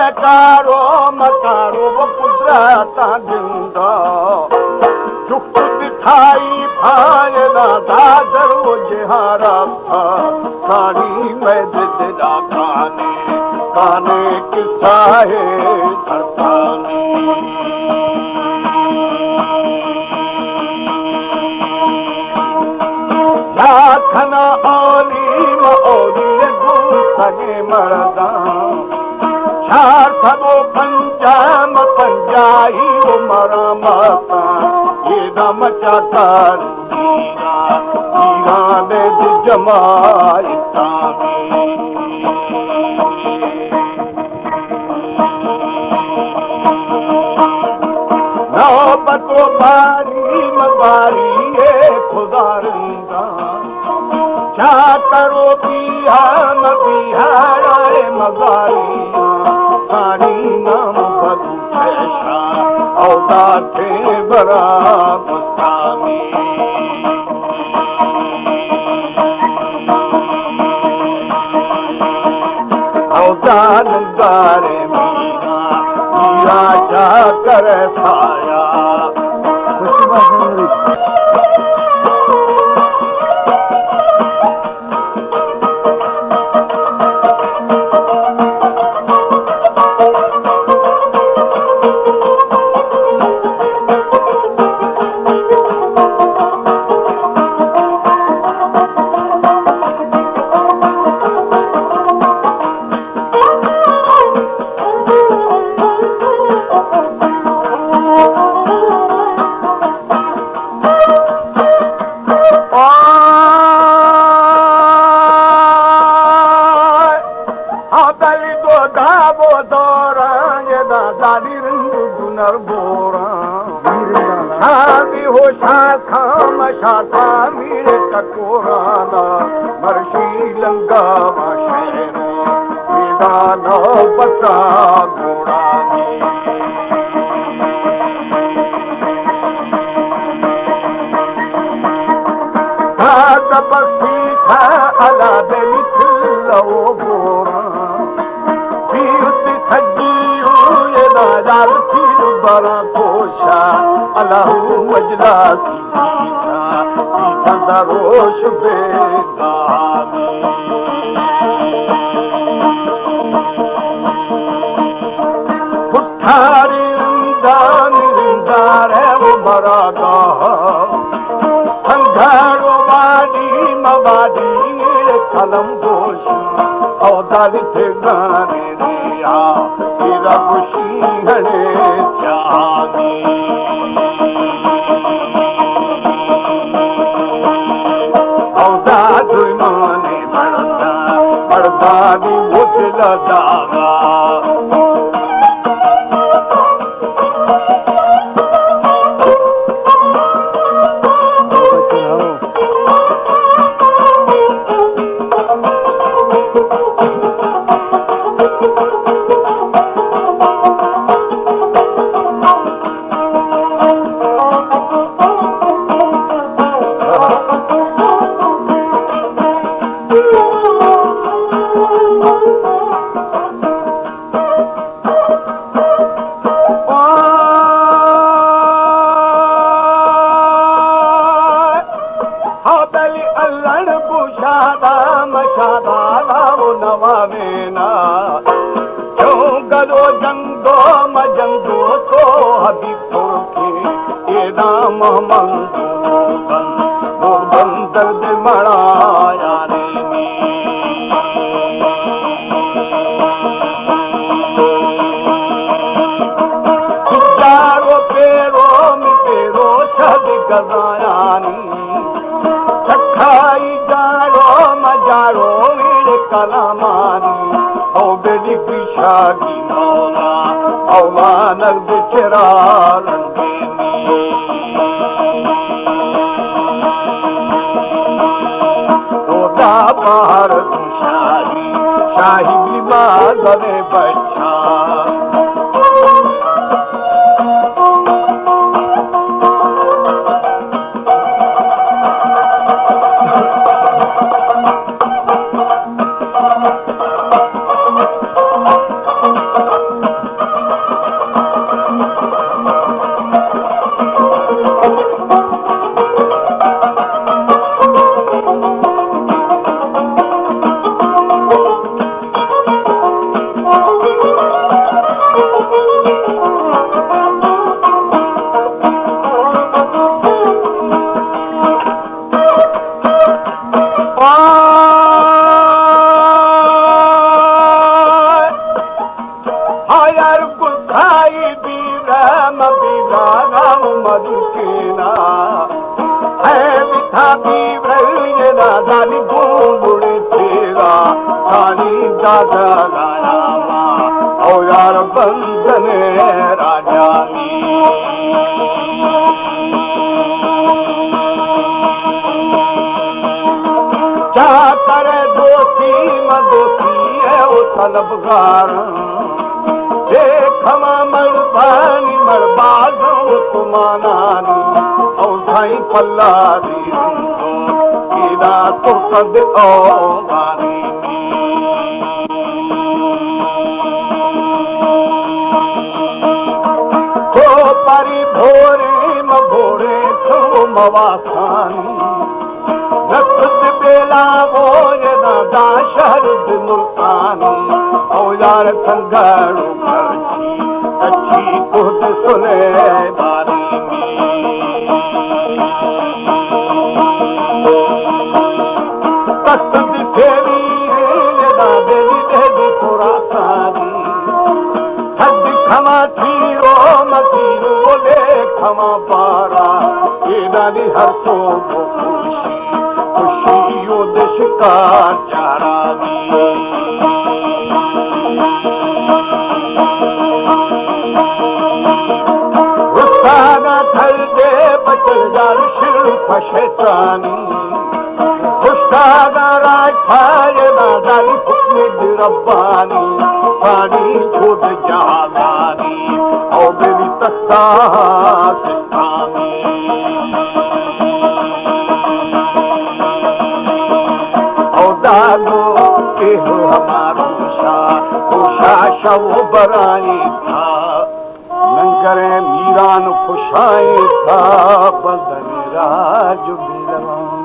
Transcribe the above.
जयकारो मकारो वो कुदरत जिंदा जुफ्त दिखाई फायदा दादर वो जहारा था सारी मैं दिला खाने खाने किस्सा है सरतानी खना ओली मौली सगे मरदा चार सबो पंजाम पंजाही वो मरा माता ये दम चातार हीरा दे जमाई नौबतो बारी मबारी ये खुदारंदा क्या करो बिहार बिहाराए मगारिया सारी नाम बदू ऐसा औदा थे बरा मुस्तामी औदा नगारे मीरा मीरा जा कर खाया शाखा मेरे कटोराना मर्शी लंगा शहर विदाना बता घोड़ानी बस्ती था अला दिली लो बोरा तीर्थ सजी हुए नाजाल थी बड़ा कोशा अल्लाह मजला रोश बेगानी पुठारी रिंदार है वो बड़ा संघारो बाड़ी मवाड़ी कलम गोश औदारी थे गाने रिया तेरा खुशी हरे जानी दुर्माने बढ़ता बढ़ता भी मुझला दागा शाही बीमार बच्चा था भी दादी गूंगुड़े तेरा सानी दादा लाया और यार बंदने राजानी क्या करे दोस्ती मदोस्ती है वो तलबगार देखमा मरबानी मरबाज़ो तुमानानी और साईं पल्ला दी कीदा तुरकंद औगानी को परी भोरे मभोरे तो मवासानी नक्स बेला बोए दादा शहर मुल्तानी और यार संगड़ो करची अच्छी खुद सुने बारी कस्त दिखेरी दादे दी थोड़ा सारी हद खमा थीरो मतीरो बोले खमा पारा ये दादी हर तो खुशी खुशियों देश का चारा बचल जाल शिर फशेतानी खुशदागा राज खाए दादाली हुक्म रब्बानी साड़ी खुद जागानी और मेरी तख्ता सिस्तानी और दादो के हो हमारो शाह वो बराई था नंगरे मीरान खुशाई था बंदन राज बिलवा